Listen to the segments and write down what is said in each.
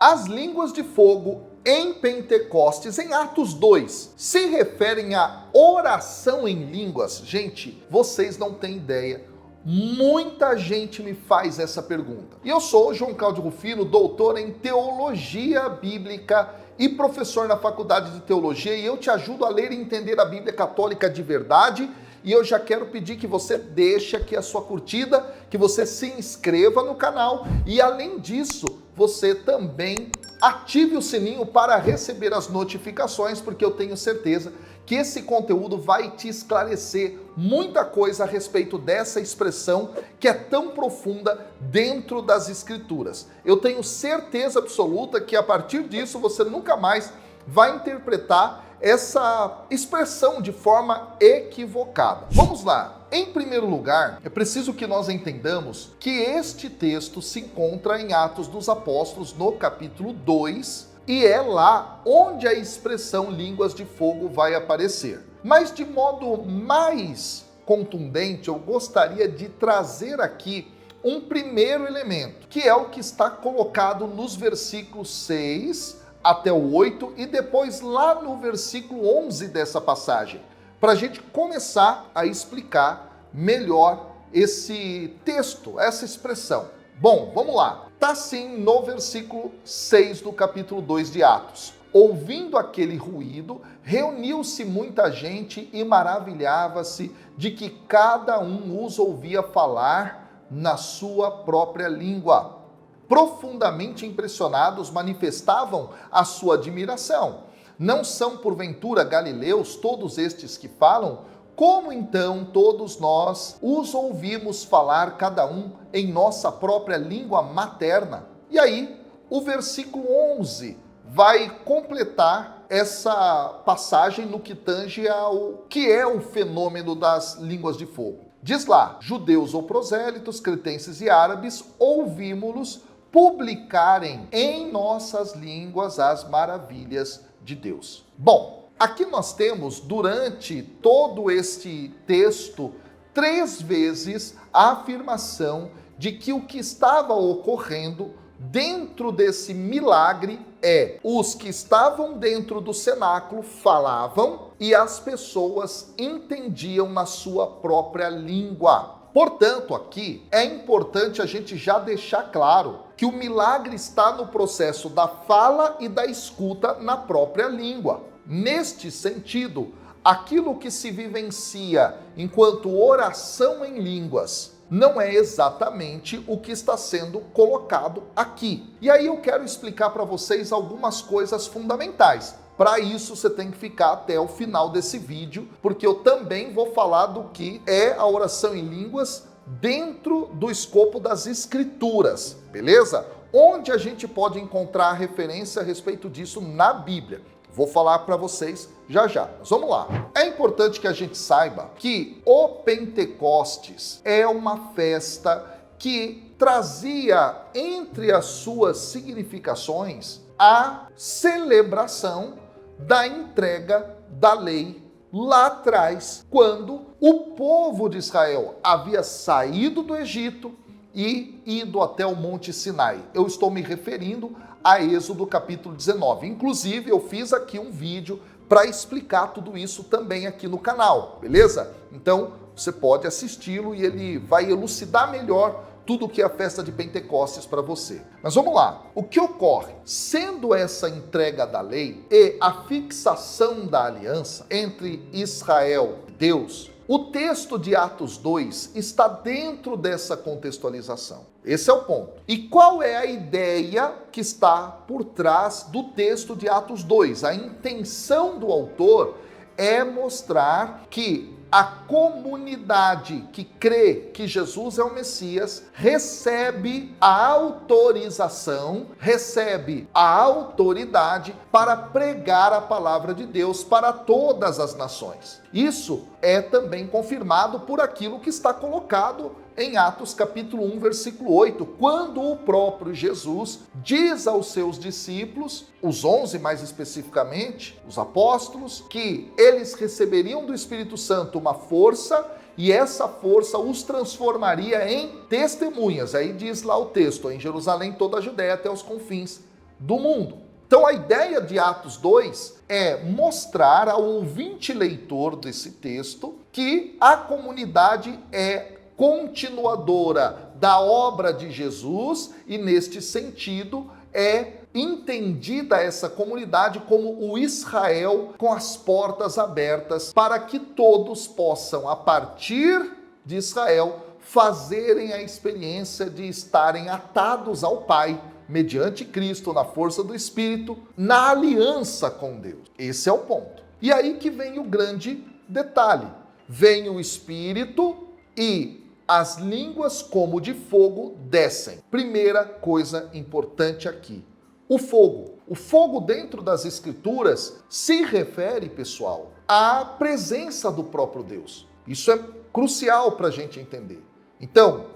As línguas de fogo em Pentecostes, em Atos 2, se referem à oração em línguas? Gente, vocês não têm ideia. Muita gente me faz essa pergunta. E eu sou João Cláudio Rufino, doutor em Teologia Bíblica e professor na Faculdade de Teologia, e eu te ajudo a ler e entender a Bíblia Católica de verdade. E eu já quero pedir que você deixe aqui a sua curtida, que você se inscreva no canal e, além disso, você também ative o sininho para receber as notificações, porque eu tenho certeza que esse conteúdo vai te esclarecer muita coisa a respeito dessa expressão que é tão profunda dentro das Escrituras. Eu tenho certeza absoluta que a partir disso você nunca mais vai interpretar essa expressão de forma equivocada. Vamos lá. Em primeiro lugar, é preciso que nós entendamos que este texto se encontra em Atos dos Apóstolos, no capítulo 2, e é lá onde a expressão línguas de fogo vai aparecer. Mas de modo mais contundente, eu gostaria de trazer aqui um primeiro elemento, que é o que está colocado nos versículos 6 até o 8 e depois lá no versículo 11 dessa passagem, para a gente começar a explicar melhor esse texto, essa expressão. Bom, vamos lá. Está assim no versículo 6 do capítulo 2 de Atos. Ouvindo aquele ruído, reuniu-se muita gente e maravilhava-se de que cada um os ouvia falar na sua própria língua. Profundamente impressionados, manifestavam a sua admiração. Não são, porventura, galileus todos estes que falam? Como então todos nós os ouvimos falar, cada um em nossa própria língua materna? E aí, o versículo 11 vai completar essa passagem no que tange ao que é o fenômeno das línguas de fogo. Diz lá, judeus ou prosélitos, cretenses e árabes, ouvimos-los publicarem em nossas línguas as maravilhas de Deus. Bom, aqui nós temos, durante todo este texto, 3 vezes a afirmação de que o que estava ocorrendo dentro desse milagre é: os que estavam dentro do cenáculo falavam e as pessoas entendiam na sua própria língua. Portanto, aqui é importante a gente já deixar claro que o milagre está no processo da fala e da escuta na própria língua. Neste sentido, aquilo que se vivencia enquanto oração em línguas não é exatamente o que está sendo colocado aqui. E aí eu quero explicar para vocês algumas coisas fundamentais. Para isso, você tem que ficar até o final desse vídeo, porque eu também vou falar do que é a oração em línguas dentro do escopo das Escrituras, beleza? Onde a gente pode encontrar referência a respeito disso na Bíblia. Vou falar para vocês já já. Mas vamos lá. É importante que a gente saiba que o Pentecostes é uma festa que trazia entre as suas significações a celebração da entrega da lei lá atrás, quando o povo de Israel havia saído do Egito e ido até o Monte Sinai. Eu estou me referindo a Êxodo capítulo 19. Inclusive, eu fiz aqui um vídeo para explicar tudo isso também aqui no canal, beleza? Então, você pode assisti-lo e ele vai elucidar melhor tudo o que é a festa de Pentecostes para você. Mas vamos lá. O que ocorre? Sendo essa entrega da lei e a fixação da aliança entre Israel e Deus, o texto de Atos 2 está dentro dessa contextualização. Esse é o ponto. E qual é a ideia que está por trás do texto de Atos 2? A intenção do autor é mostrar que a comunidade que crê que Jesus é o Messias recebe a autorização, recebe a autoridade para pregar a palavra de Deus para todas as nações. Isso é também confirmado por aquilo que está colocado em Atos capítulo 1, versículo 8, quando o próprio Jesus diz aos seus discípulos, os 11 mais especificamente, os apóstolos, que eles receberiam do Espírito Santo uma força e essa força os transformaria em testemunhas. Aí diz lá o texto, em Jerusalém, toda a Judéia até os confins do mundo. Então a ideia de Atos 2 é mostrar ao ouvinte leitor desse texto que a comunidade é continuadora da obra de Jesus e, neste sentido, é entendida essa comunidade como o Israel com as portas abertas para que todos possam, a partir de Israel, fazerem a experiência de estarem atados ao Pai, mediante Cristo, na força do Espírito, na aliança com Deus. Esse é o ponto. E aí que vem o grande detalhe. Vem o Espírito e as línguas como de fogo descem. Primeira coisa importante aqui. O fogo. O fogo dentro das Escrituras se refere, pessoal, à presença do próprio Deus. Isso é crucial para a gente entender. Então,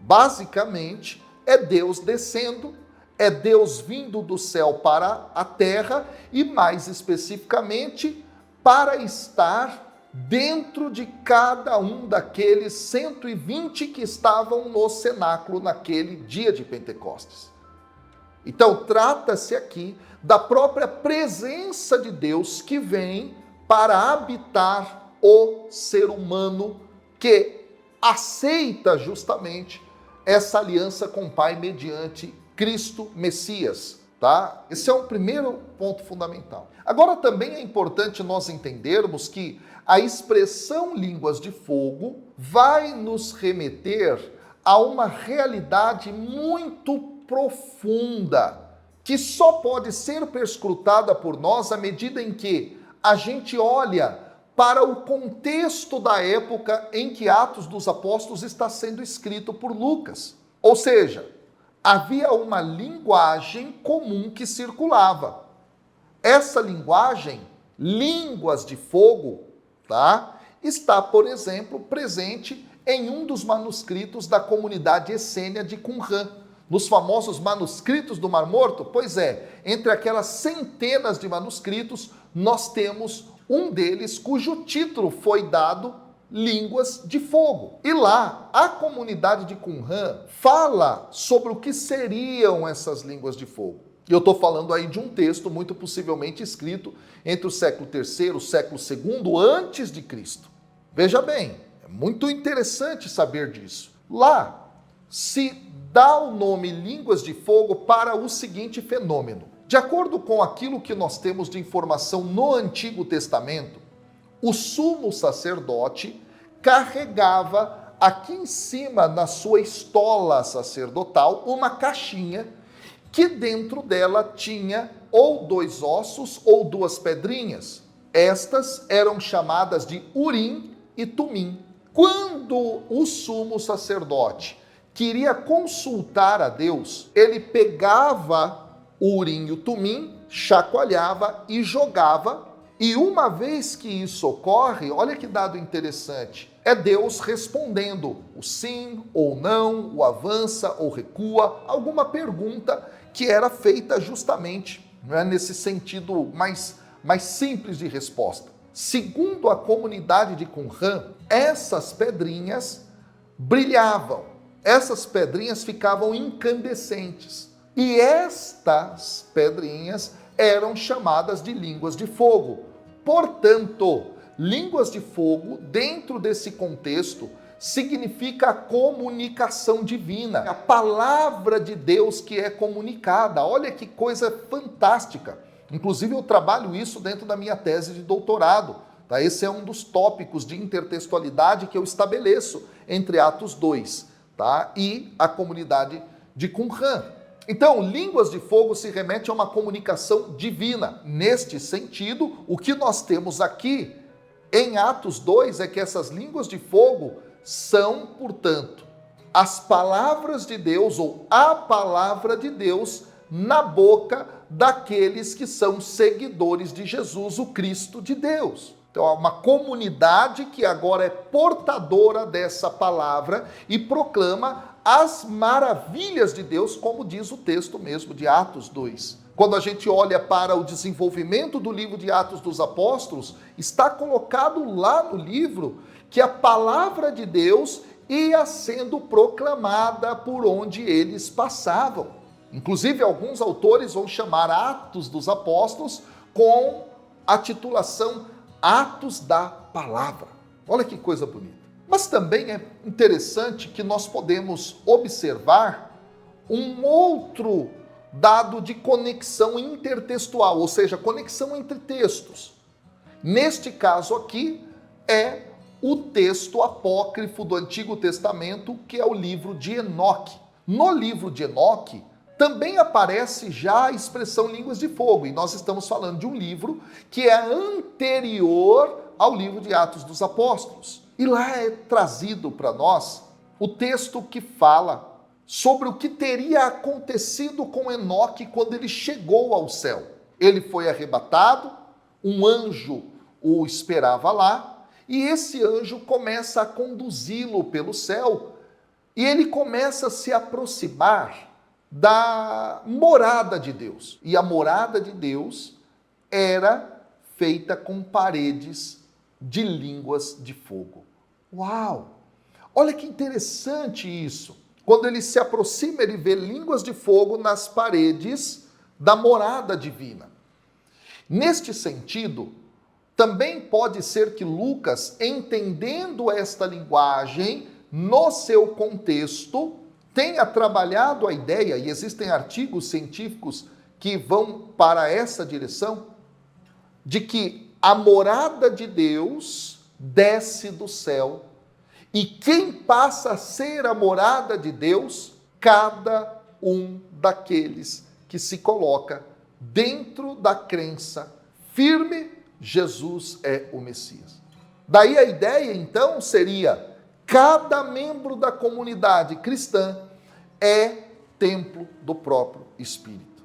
basicamente, é Deus descendo, é Deus vindo do céu para a terra e, mais especificamente, para estar dentro de cada um daqueles 120 que estavam no cenáculo naquele dia de Pentecostes. Então, trata-se aqui da própria presença de Deus que vem para habitar o ser humano que aceita justamente essa aliança com o Pai mediante Cristo Messias, tá? Esse é o primeiro ponto fundamental. Agora também é importante nós entendermos que a expressão línguas de fogo vai nos remeter a uma realidade muito profunda, que só pode ser perscrutada por nós à medida em que a gente olha para o contexto da época em que Atos dos Apóstolos está sendo escrito por Lucas. Ou seja, havia uma linguagem comum que circulava. Essa linguagem, línguas de fogo, tá? Está, por exemplo, presente em um dos manuscritos da comunidade essênia de Qumran, nos famosos manuscritos do Mar Morto. Pois é, entre aquelas centenas de manuscritos, nós temos um deles cujo título foi dado Línguas de Fogo. E lá, a comunidade de Qumran fala sobre o que seriam essas línguas de fogo. E eu estou falando aí de um texto muito possivelmente escrito entre o século III e o século II antes de Cristo. Veja bem, é muito interessante saber disso. Lá se dá o nome Línguas de Fogo para o seguinte fenômeno. De acordo com aquilo que nós temos de informação no Antigo Testamento, o sumo sacerdote carregava aqui em cima, na sua estola sacerdotal, uma caixinha que dentro dela tinha ou 2 ossos ou 2 pedrinhas. Estas eram chamadas de Urim e Tumim. Quando o sumo sacerdote queria consultar a Deus, ele pegava o Urim e o Tumim, chacoalhava e jogava. E uma vez que isso ocorre, olha que dado interessante, é Deus respondendo o sim ou não, o avança ou recua, alguma pergunta que era feita justamente, não é, nesse sentido mais simples de resposta. Segundo a comunidade de Qumran, essas pedrinhas brilhavam, essas pedrinhas ficavam incandescentes. E estas pedrinhas eram chamadas de línguas de fogo. Portanto, línguas de fogo, dentro desse contexto, significa a comunicação divina, a palavra de Deus que é comunicada. Olha que coisa fantástica. Inclusive, eu trabalho isso dentro da minha tese de doutorado. Tá? Esse é um dos tópicos de intertextualidade que eu estabeleço entre Atos 2, tá? E a comunidade de Qumran. Então, línguas de fogo se remete a uma comunicação divina. Neste sentido, o que nós temos aqui em Atos 2 é que essas línguas de fogo são, portanto, as palavras de Deus ou a palavra de Deus na boca daqueles que são seguidores de Jesus, o Cristo de Deus. Então, há uma comunidade que agora é portadora dessa palavra e proclama as maravilhas de Deus, como diz o texto mesmo de Atos 2. Quando a gente olha para o desenvolvimento do livro de Atos dos Apóstolos, está colocado lá no livro que a palavra de Deus ia sendo proclamada por onde eles passavam. Inclusive, alguns autores vão chamar Atos dos Apóstolos com a titulação Atos da Palavra. Olha que coisa bonita. Mas também é interessante que nós podemos observar um outro dado de conexão intertextual, ou seja, conexão entre textos. Neste caso aqui é o texto apócrifo do Antigo Testamento, que é o livro de Enoque. No livro de Enoque também aparece já a expressão línguas de fogo, e nós estamos falando de um livro que é anterior ao livro de Atos dos Apóstolos. E lá é trazido para nós o texto que fala sobre o que teria acontecido com Enoque quando ele chegou ao céu. Ele foi arrebatado, um anjo o esperava lá, e esse anjo começa a conduzi-lo pelo céu, e ele começa a se aproximar da morada de Deus. E a morada de Deus era feita com paredes de línguas de fogo. Uau! Olha que interessante isso. Quando ele se aproxima, ele vê línguas de fogo nas paredes da morada divina. Neste sentido, também pode ser que Lucas, entendendo esta linguagem no seu contexto, tenha trabalhado a ideia, e existem artigos científicos que vão para essa direção, de que a morada de Deus desce do céu, e quem passa a ser a morada de Deus? Cada um daqueles que se coloca dentro da crença firme, Jesus é o Messias. Daí a ideia, então, seria: cada membro da comunidade cristã é templo do próprio Espírito.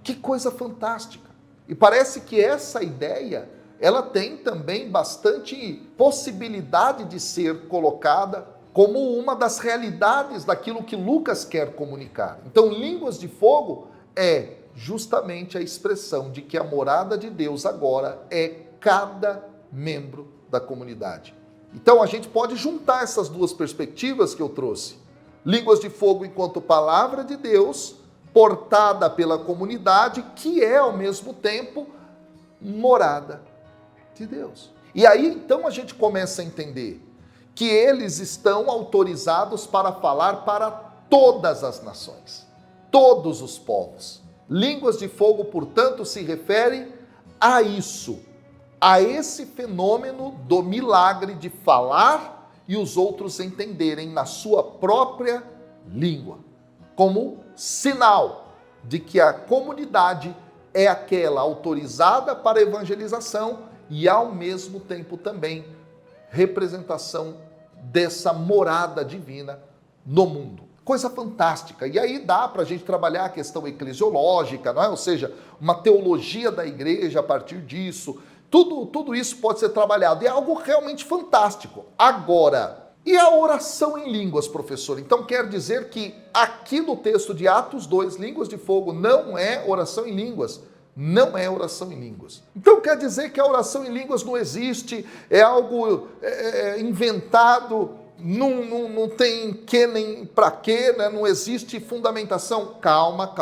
Que coisa fantástica! E parece que essa ideia, ela tem também bastante possibilidade de ser colocada como uma das realidades daquilo que Lucas quer comunicar. Então, línguas de fogo é justamente a expressão de que a morada de Deus agora é cada membro da comunidade. Então, a gente pode juntar essas duas perspectivas que eu trouxe. Línguas de fogo enquanto palavra de Deus, portada pela comunidade, que é, ao mesmo tempo, morada de Deus. E aí, então, a gente começa a entender que eles estão autorizados para falar para todas as nações, todos os povos. Línguas de fogo, portanto, se refere a isso, a esse fenômeno do milagre de falar e os outros entenderem na sua própria língua, como sinal de que a comunidade é aquela autorizada para a evangelização e, ao mesmo tempo, também representação dessa morada divina no mundo. Coisa fantástica. E aí dá para a gente trabalhar a questão eclesiológica, não é? Ou seja, uma teologia da igreja a partir disso. Tudo isso pode ser trabalhado. É algo realmente fantástico. Agora, e a oração em línguas, professor? Então quer dizer que aqui no texto de Atos 2, línguas de fogo, não é oração em línguas. Não é oração em línguas. Então quer dizer que a oração em línguas não existe, é algo inventado, não tem que nem para quê, né? Não existe fundamentação. Calma,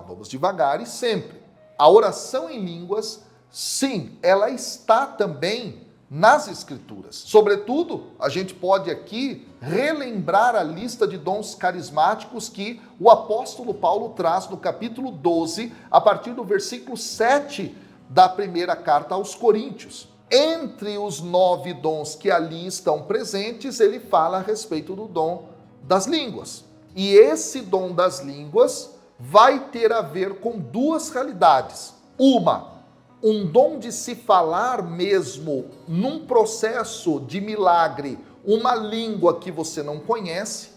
vamos devagar e sempre. A oração em línguas, sim, ela está também nas Escrituras. Sobretudo, a gente pode aqui relembrar a lista de dons carismáticos que o apóstolo Paulo traz no capítulo 12, a partir do versículo 7 da primeira carta aos Coríntios. Entre os 9 dons que ali estão presentes, ele fala a respeito do dom das línguas. E esse dom das línguas vai ter a ver com duas realidades. Um dom de se falar mesmo num processo de milagre, uma língua que você não conhece,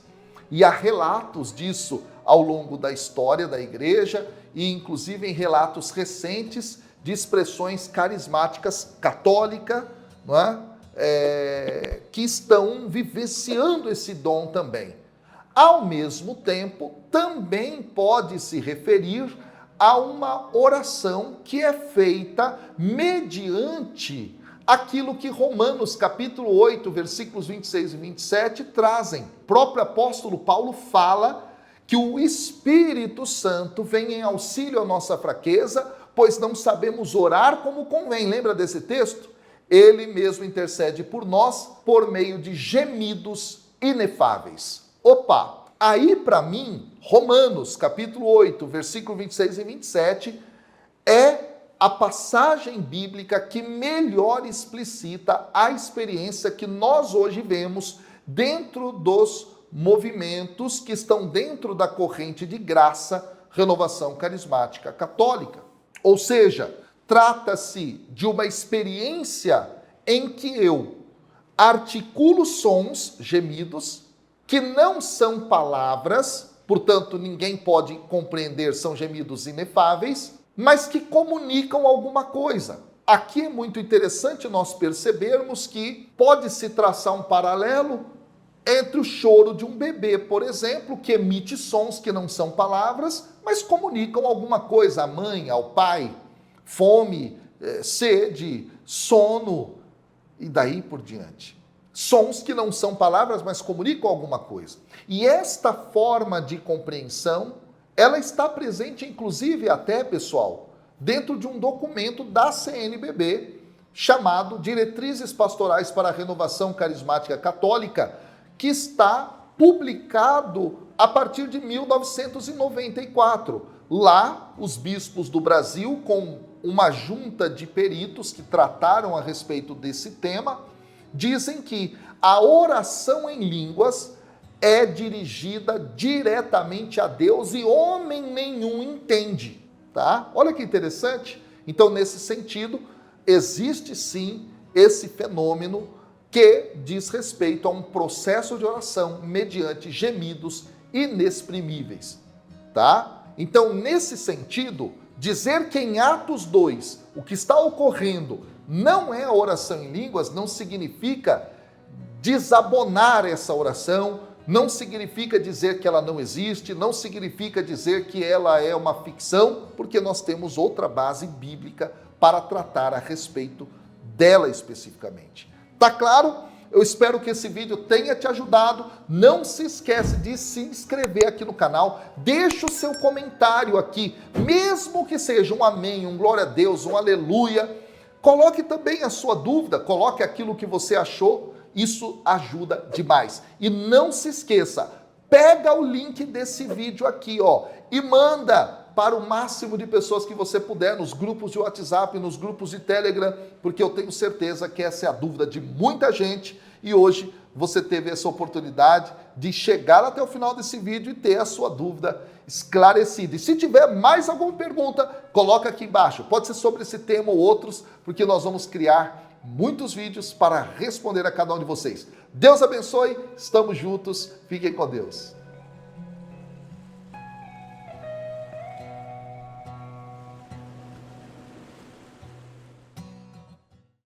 e há relatos disso ao longo da história da igreja, e inclusive em relatos recentes de expressões carismáticas católicas, não é? Que estão vivenciando esse dom também. Ao mesmo tempo, também pode se referir a uma oração que é feita mediante aquilo que Romanos capítulo 8, versículos 26 e 27 trazem. O próprio apóstolo Paulo fala que o Espírito Santo venha em auxílio à nossa fraqueza, pois não sabemos orar como convém. Lembra desse texto? Ele mesmo intercede por nós por meio de gemidos inefáveis. Opa! Aí para mim, Romanos capítulo 8, versículo 26 e 27 é a passagem bíblica que melhor explicita a experiência que nós hoje vemos dentro dos movimentos que estão dentro da corrente de graça, renovação carismática católica. Ou seja, trata-se de uma experiência em que eu articulo sons, gemidos, que não são palavras, portanto ninguém pode compreender, são gemidos inefáveis, mas que comunicam alguma coisa. Aqui é muito interessante nós percebermos que pode-se traçar um paralelo entre o choro de um bebê, por exemplo, que emite sons que não são palavras, mas comunicam alguma coisa à mãe, ao pai, fome, sede, sono e daí por diante. Sons que não são palavras, mas comunicam alguma coisa. E esta forma de compreensão, ela está presente, inclusive, até, pessoal, dentro de um documento da CNBB, chamado Diretrizes Pastorais para a Renovação Carismática Católica, que está publicado a partir de 1994. Lá, os bispos do Brasil, com uma junta de peritos que trataram a respeito desse tema, dizem que a oração em línguas é dirigida diretamente a Deus e homem nenhum entende, tá? Olha que interessante. Então, nesse sentido, existe sim esse fenômeno que diz respeito a um processo de oração mediante gemidos inexprimíveis, tá? Então, nesse sentido, dizer que em Atos 2 o que está ocorrendo não é a oração em línguas não significa desabonar essa oração, não significa dizer que ela não existe, não significa dizer que ela é uma ficção, porque nós temos outra base bíblica para tratar a respeito dela especificamente. Tá claro? Eu espero que esse vídeo tenha te ajudado. Não se esquece de se inscrever aqui no canal. Deixa o seu comentário aqui, mesmo que seja um amém, um glória a Deus, um aleluia. Coloque também a sua dúvida, coloque aquilo que você achou. Isso ajuda demais. E não se esqueça, pega o link desse vídeo aqui, ó, e manda para o máximo de pessoas que você puder, nos grupos de WhatsApp, nos grupos de Telegram, porque eu tenho certeza que essa é a dúvida de muita gente e hoje você teve essa oportunidade de chegar até o final desse vídeo e ter a sua dúvida esclarecida. E se tiver mais alguma pergunta, coloca aqui embaixo. Pode ser sobre esse tema ou outros, porque nós vamos criar muitos vídeos para responder a cada um de vocês. Deus abençoe, estamos juntos, fiquem com Deus.